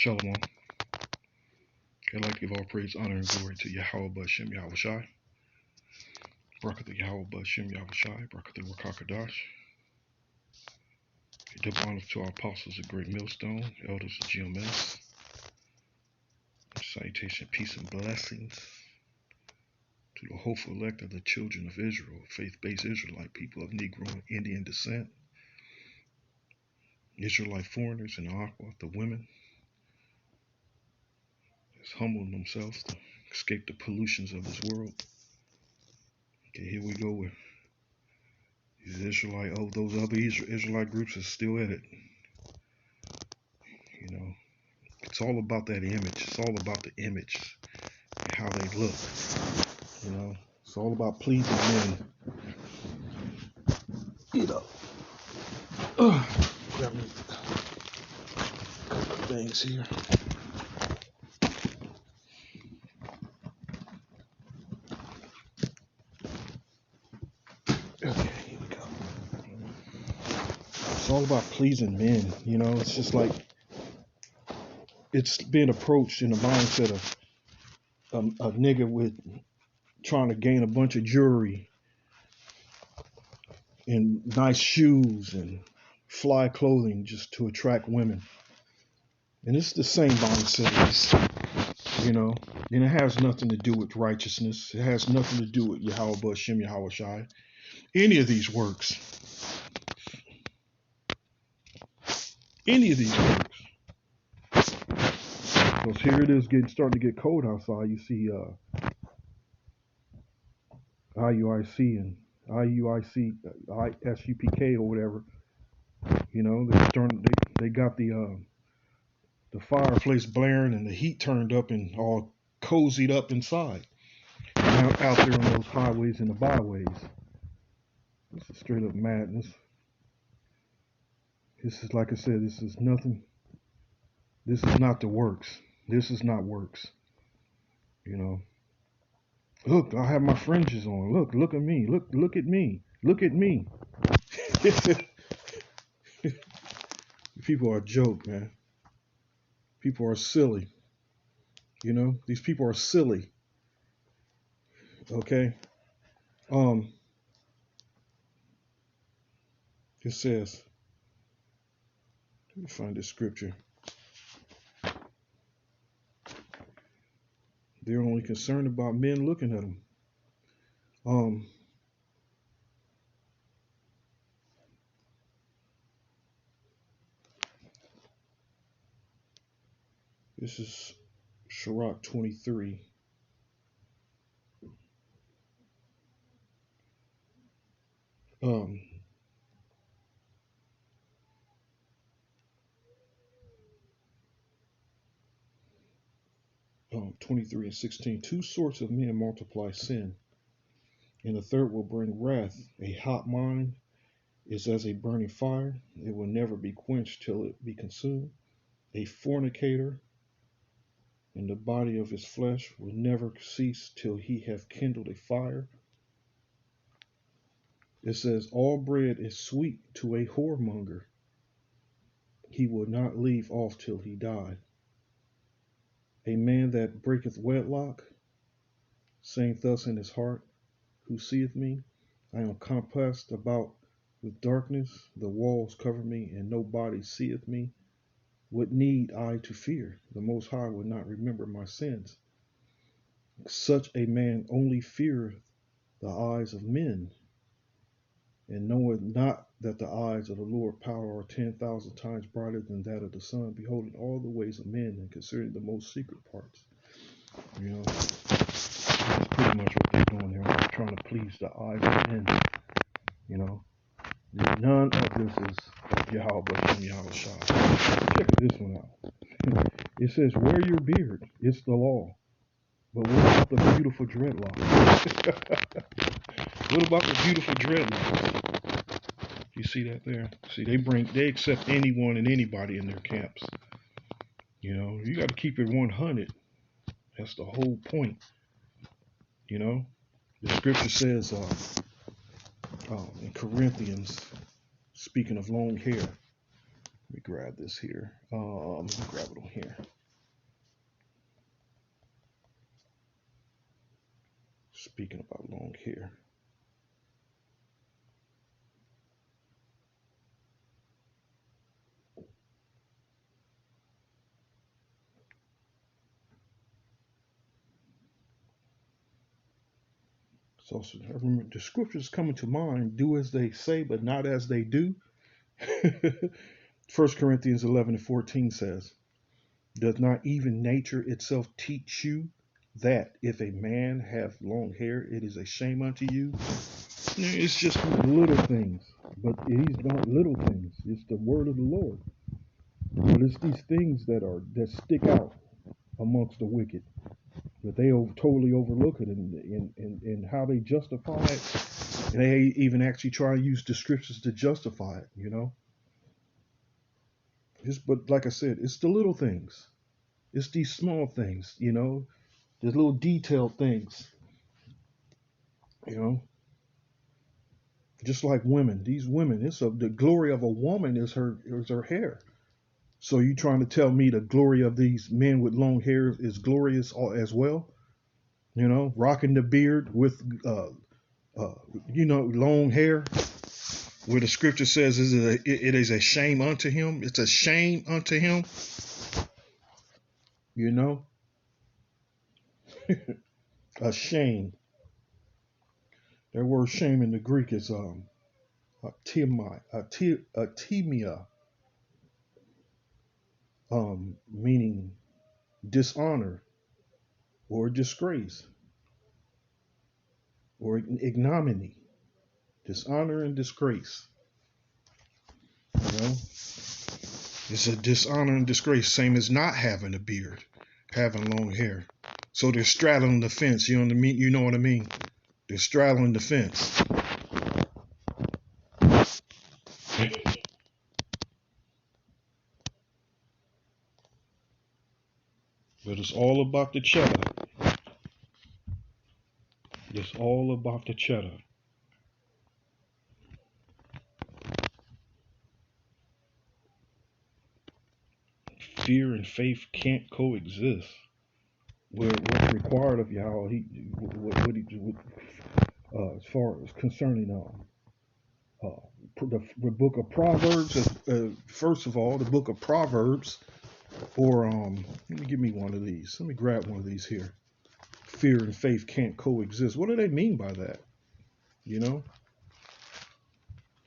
Shalom. I'd like to give all praise, honor, and glory to Yahweh Bashem Yahweh Shai. Barakatah Yahweh Bashem Yahweh Shai. Barakatah Rakakadash. Double honor to our apostles of Great Millstone, elders of GMS. Salutation, peace, and blessings to the hopeful elect of the children of Israel, faith-based Israelite people of Negro and Indian descent, Israelite foreigners in Aqua, the women that's humbling themselves to escape the pollutions of this world. Okay, here we go with these Israelite, those other Israelite groups are still at it. You know, it's all about that image. It's all about the image and how they look. You know, it's all about pleasing men. You know, grab me a couple of things here. Okay, here we go. It's all about pleasing men. You know, it's just like it's being approached in the mindset of a nigga with trying to gain a bunch of jewelry and nice shoes and fly clothing just to attract women. And it's the same mindset, you know, and it has nothing to do with righteousness. It has nothing to do with Yahweh Bashem Yahweh Shai. Any of these works. Any of these works. Because here it is starting to get cold outside. You see IUIC and SUPK or whatever. You know, they got the fireplace blaring and the heat turned up and all cozied up inside. And out there on those highways and the byways. This is straight up madness. This is, like I said, this is nothing. This is not the works. This is not works. You know. Look, I have my fringes on. Look at me. Look at me. Look at me. People are a joke, man. People are silly. You know, these people are silly. Okay. It says, let me find this scripture. They're only concerned about men looking at them. This is Sirach 23. Um, 23 and 16. Two sorts of men multiply sin, and the third will bring wrath. A hot mind is as a burning fire. It will never be quenched till it be consumed. A fornicator in the body of his flesh will never cease till he have kindled a fire. It says, all bread is sweet to a whoremonger. He will not leave off till he die. A man that breaketh wedlock, saying thus in his heart, who seeth me? I am compassed about with darkness, the walls cover me, and nobody seeth me. What need I to fear? The Most High will not remember my sins. Such a man only feareth the eyes of men, and knoweth not that the eyes of the Lord power are 10,000 times brighter than that of the sun, beholding all the ways of men and considering the most secret parts. You know, that's pretty much what they're doing here. They're trying to please the eyes of men. You know, none of this is Yahweh Bashem Yahweh Shai. Check this one out. It says, wear your beard. It's the law. But what about the beautiful dreadlocks? What about the beautiful dreadlocks? You see that there? See, they accept anyone and anybody in their camps. You know, you got to keep it 100. That's the whole point. You know, the scripture says in Corinthians, speaking of long hair, Let me grab this here. Let me grab it on here. Speaking about long hair. So I remember the scriptures coming to mind, do as they say, but not as they do. 1 Corinthians 11:14 says, does not even nature itself teach you that if a man have long hair, it is a shame unto you? It's just little things, but these not little things. It's the word of the Lord. But it's these things that stick out amongst the wicked, that they totally overlook it and how they justify it. And they even actually try to use the scriptures to justify it, you know. But like I said, it's the little things. It's these small things, you know. There's little detailed things, you know. Just like women, these women, the glory of a woman is her hair. So you trying to tell me the glory of these men with long hair is glorious as well? You know, rocking the beard with long hair, where the scripture says it is a shame unto him. It's a shame unto him. You know, a shame. That word shame in the Greek is atimia, meaning dishonor or disgrace or ignominy, dishonor and disgrace. You know, it's a dishonor and disgrace, same as not having a beard, having long hair. So they're straddling the fence. You know what I mean? You know what I mean? They're straddling the fence. But it's all about the cheddar. It's all about the cheddar. Fear and faith can't coexist. What's required of y'all? As far as concerning the book of Proverbs. First of all, the book of Proverbs, or let me give me one of these. Let me grab one of these here. Fear and faith can't coexist. What do they mean by that? You know,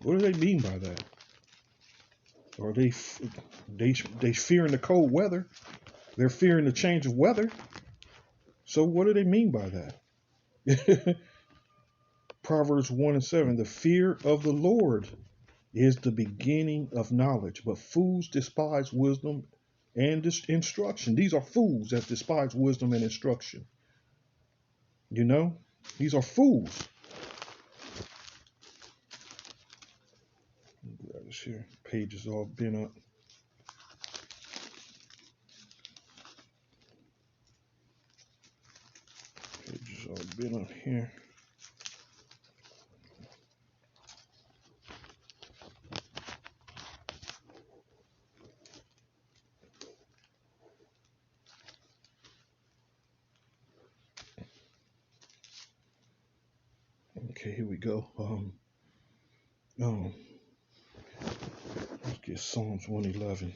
what do they mean by that? Are they fearing the cold weather? They're fearing the change of weather. So what do they mean by that? Proverbs 1:7. The fear of the Lord is the beginning of knowledge, but fools despise wisdom and instruction. These are fools that despise wisdom and instruction. You know, these are fools. This here page is all bent up. Page is all bent up here. Okay, here we go. Let's get Psalms 111.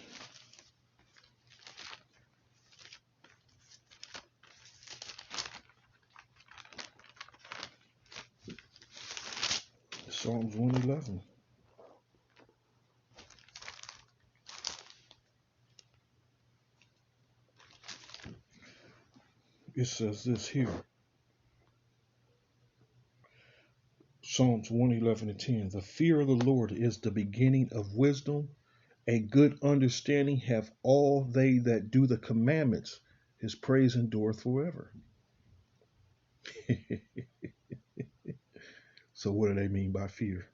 Psalms 111. It says this here. Psalms 111:10. The fear of the Lord is the beginning of wisdom. A good understanding have all they that do the commandments. His praise endureth forever. So what do they mean by fear?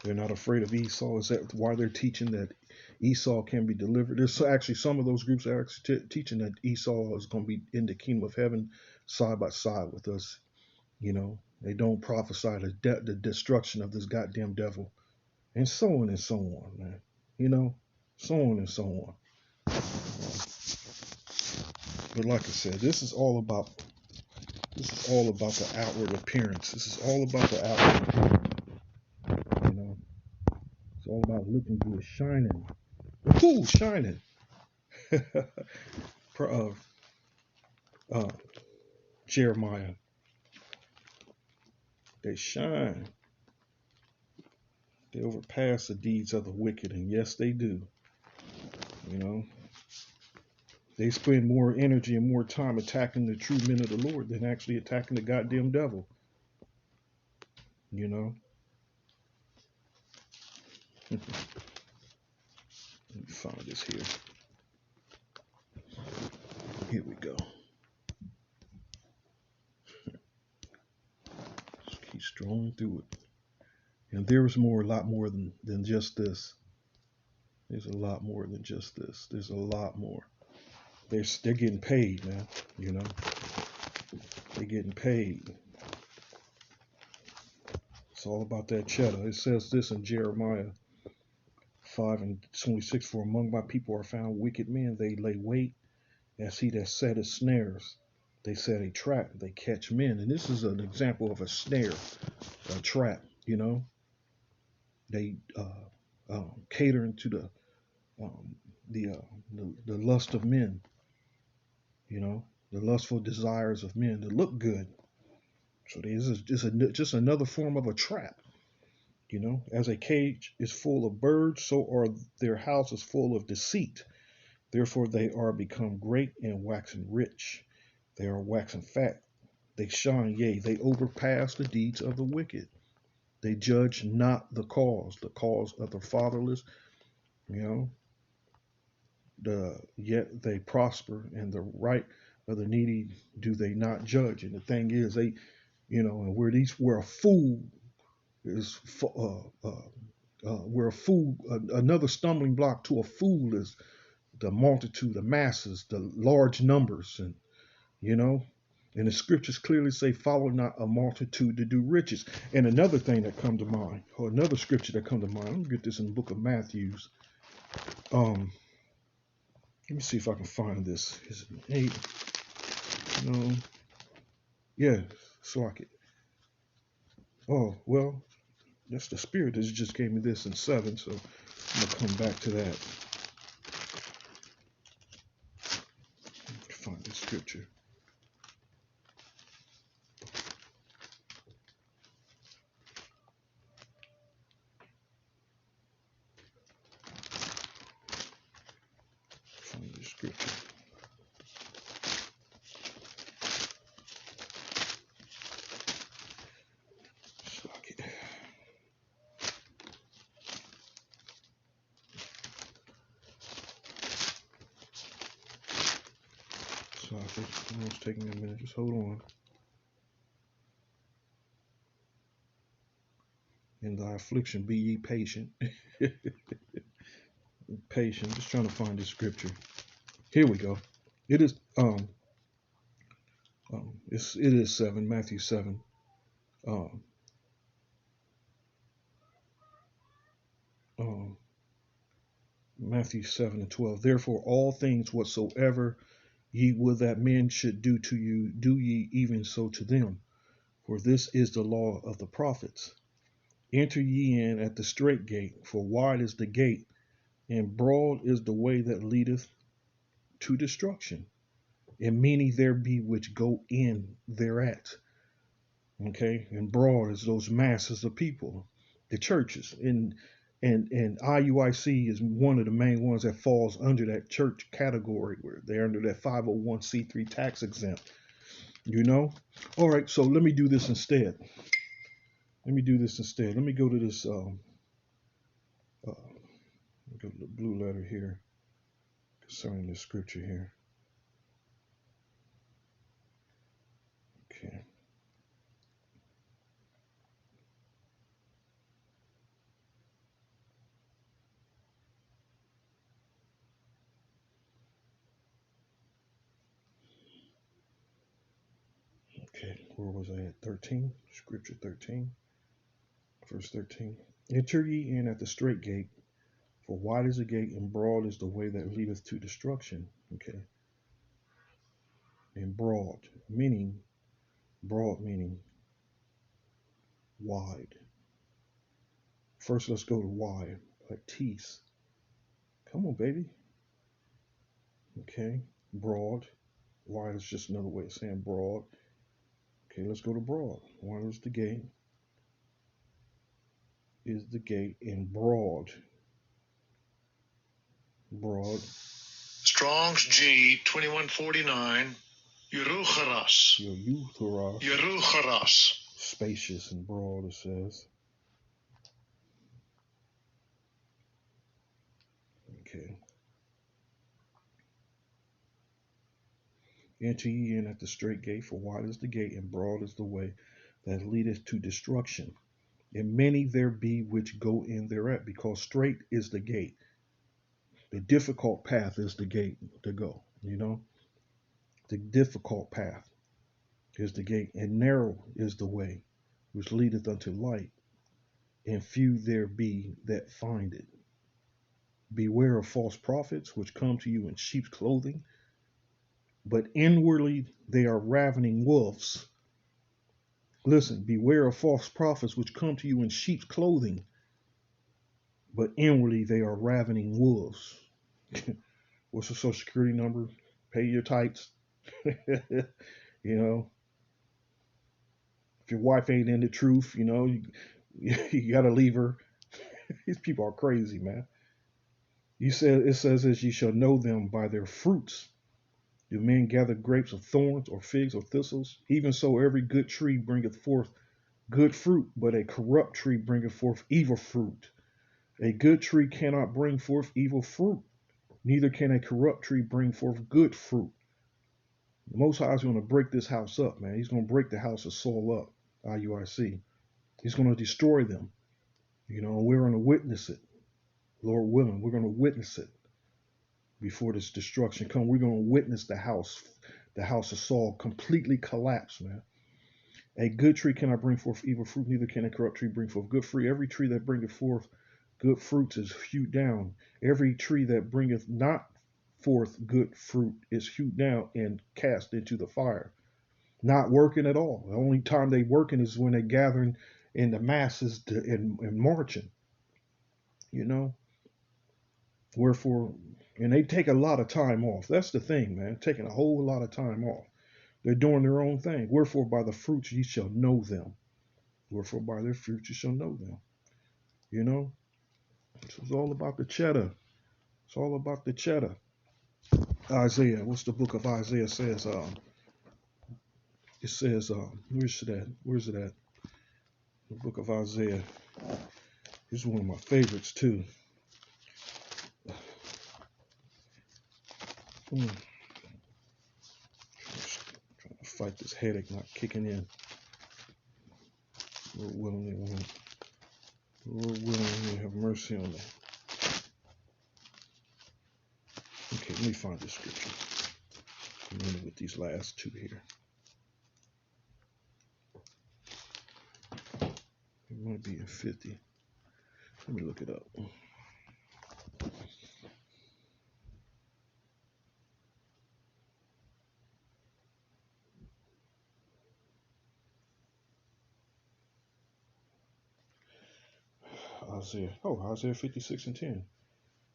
They're not afraid of Esau. Is that why they're teaching that Esau can be delivered? There's actually some of those groups are actually teaching that Esau is going to be in the kingdom of heaven side by side with us. You know, they don't prophesy the destruction of this goddamn devil, and so on, man. You know, so on and so on. But like I said, this is all about the outward appearance. This is all about the outward appearance. You know, it's all about looking good, shining. Ooh, shining. uh, uh, Jeremiah, they shine. They overpass the deeds of the wicked, and yes, they do. You know, they spend more energy and more time attacking the true men of the Lord than actually attacking the goddamn devil. You know, let me find this here. Here we go. Just keep strolling through it. And there's more, a lot more than just this. There's a lot more than just this. There's a lot more. They're getting paid, man. You know, they're getting paid. It's all about that cheddar. It says this in Jeremiah 5:26. For among my people are found wicked men. They lay wait as he that setteth snares. They set a trap. They catch men. And this is an example of a snare, a trap. You know, they catering to um, the lust of men. You know, the lustful desires of men to look good. So this is just another form of a trap. You know, as a cage is full of birds, so are their houses full of deceit. Therefore they are become great and waxen rich. They are waxen fat. They shine, yea, they overpass the deeds of the wicked. They judge not the cause of the fatherless. You know, yet they prosper, and the right of the needy do they not judge. And the thing is, they, you know, and where a fool is, where a fool, another stumbling block to a fool is the multitude, the masses, the large numbers, and you know, and the scriptures clearly say, "Follow not a multitude to do riches." And another thing that come to mind, or another scripture that come to mind, let me get this in the book of Matthews. Let me see if I can find this. Is it 8? No. Yeah, Slack it. Oh well, that's the spirit that just gave me this in 7. So I'm gonna come back to that. Find this scripture. Find this scripture. Slack it. Slack it. I know it's taking me a minute. Just hold on. In thy affliction be ye patient. Patient. Just trying to find this scripture. Here we go. It is it is 7, Matthew 7. Um, um, Matthew 7:12. Therefore, all things whatsoever ye would that men should do to you, do ye even so to them. For this is the law of the prophets. Enter ye in at the strait gate, for wide is the gate, and broad is the way that leadeth to destruction, and many there be which go in thereat. Okay, and broad is those masses of people, the churches, and IUIC is one of the main ones that falls under that church category, where they're under that 501c3 tax exempt. You know, all right. So let me do this instead. Let me do this instead. Let me go to this. Uh, go to the blue letter here concerning this scripture here. Okay. Okay. Where was I at? 13. Scripture 13. Verse 13. Enter ye in at the strait gate, For wide is the gate and broad is the way that leadeth to destruction. Okay. And broad meaning wide. First, let's go to wide, like teeth. Come on, baby. Okay. Broad. Wide is just another way of saying broad. Okay, let's go to broad. Wide is the gate. And broad. Broad. Strong's G 2149. Yerucharas. Yerucharas. Spacious and broad, it says. Okay. Enter ye in at the straight gate, for wide is the gate, and broad is the way that leadeth to destruction. And many there be which go in thereat, because straight is the gate. The difficult path is the gate to go, you know? The difficult path is the gate, and narrow is the way which leadeth unto light, and few there be that find it. Beware of false prophets, which come to you in sheep's clothing, but inwardly they are ravening wolves. Listen, beware of false prophets which come to you in sheep's clothing, but inwardly they are ravening wolves. What's your social security number? Pay your tithes. You know, if your wife ain't in the truth, you know, you gotta leave her. These people are crazy, man. It says, as ye shall know them by their fruits. Do men gather grapes of thorns, or figs of thistles? Even so, every good tree bringeth forth good fruit, but a corrupt tree bringeth forth evil fruit. A good tree cannot bring forth evil fruit, neither can a corrupt tree bring forth good fruit. The Most High is going to break this house up, man. He's going to break the house of Saul up, IUIC. He's going to destroy them. You know, we're going to witness it. Lord willing, we're going to witness it before this destruction comes. We're going to witness the house of Saul completely collapse, man. A good tree cannot bring forth evil fruit, neither can a corrupt tree bring forth good fruit. Every tree that bringeth forth good fruits is hewed down. Every tree that bringeth not forth good fruit is hewed down and cast into the fire. Not working at all. The only time they working is when they gathering in the masses and marching. You know? Wherefore, and they take a lot of time off. That's the thing, man. Taking a whole lot of time off. They're doing their own thing. Wherefore, by the fruits ye shall know them. Wherefore, by their fruits you shall know them. You know? It's all about the cheddar. It's all about the cheddar. Isaiah, what's the book of Isaiah says? It says, where's it at? Where's it at? The book of Isaiah. This is one of my favorites too. Trying to fight this headache not kicking in. Lord willing, have mercy on me. Okay, let me find the scripture. I'm running with these last two here. It might be in 50. Let me look it up. Isaiah 56 and 10.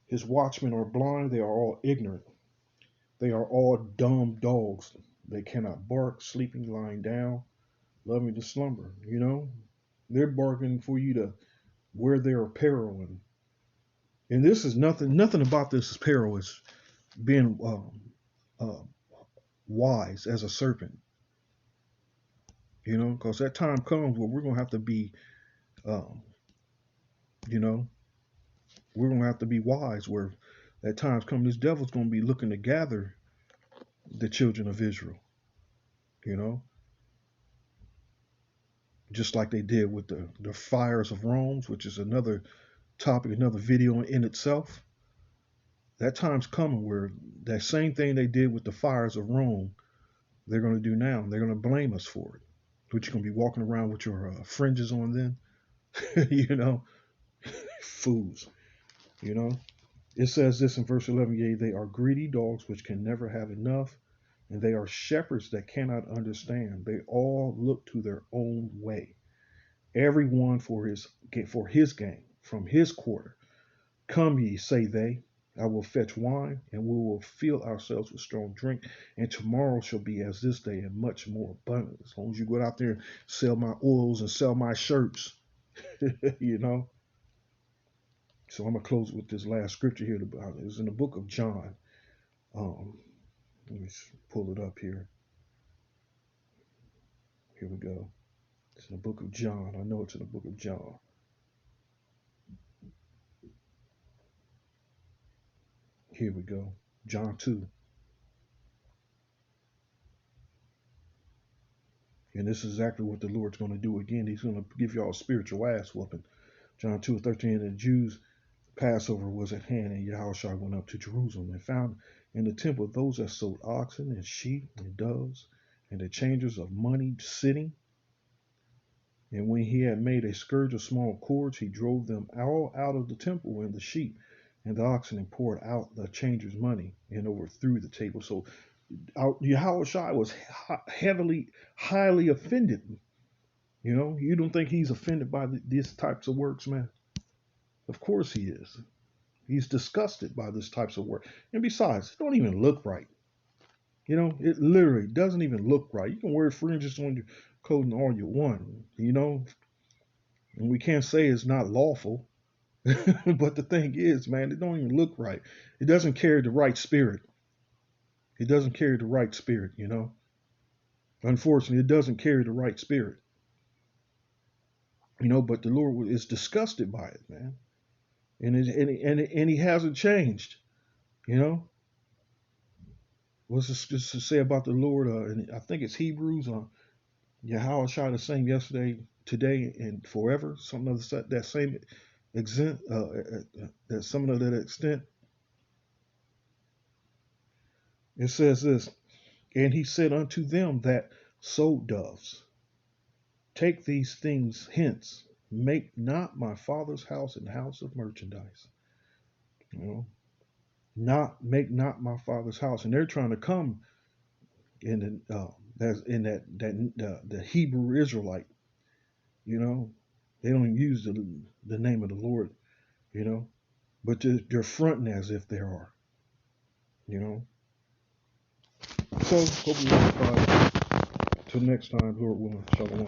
His watchmen are blind, they are all ignorant. They are all dumb dogs. They cannot bark, sleeping, lying down, loving to slumber. You know, they're barking for you to wear their apparel, and this is nothing about this apparel is being wise as a serpent. You know, because that time comes where we're gonna have to be, you know, we're gonna have to be wise. Where that time's coming, this devil's gonna be looking to gather the children of Israel. You know, just like they did with the fires of Rome, which is another topic, another video in itself. That time's coming where that same thing they did with the fires of Rome, they're going to do now. They're going to blame us for it. But you're going to be walking around with your fringes on then, you know, fools. You know, it says this in verse 11, yea, they are greedy dogs which can never have enough, and they are shepherds that cannot understand. They all look to their own way, everyone for his gain, from his quarter. Come ye, say they, I will fetch wine, and we will fill ourselves with strong drink, and tomorrow shall be as this day, and much more abundant. As long as you go out there and sell my oils and sell my shirts, you know. So I'm gonna close with this last scripture here. It's in the book of John. Um, Let me pull it up here. Here we go. It's in the book of John. I know it's in the book of John. Here we go. John 2. And this is exactly what the Lord's going to do again. He's going to give y'all a spiritual ass whooping. John 2:13. And the Jews' Passover was at hand, and Yahushua went up to Jerusalem and found in the temple those that sold oxen and sheep and doves and the changers of money sitting. And when he had made a scourge of small cords, he drove them all out of the temple, and the sheep and the oxen, and poured out the changers' money and overthrew the table. So Yahushua was highly offended. You know, you don't think he's offended by these types of works, man? Of course he is. He's disgusted by this types of work. And besides, it don't even look right. You know, it literally doesn't even look right. You can wear fringes on your clothing all you want, you know, and we can't say it's not lawful. But the thing is, man, it don't even look right. It doesn't carry the right spirit. It doesn't carry the right spirit, you know. Unfortunately, it doesn't carry the right spirit. You know, but the Lord is disgusted by it, man. And he hasn't changed, you know. What's this to say about the Lord? And I think it's Hebrews. Yahweh the same yesterday, today, and forever. Something of that same extent. That some of that extent. It says this, and he said unto them that sold doves, take these things hence, make not my father's house an house of merchandise. You know, make not my father's house, and they're trying to come in the Hebrew Israelite. You know, they don't use the name of the Lord. You know, but they're fronting as if they are. You know. So hope you till next time, Lord willing. Shalom.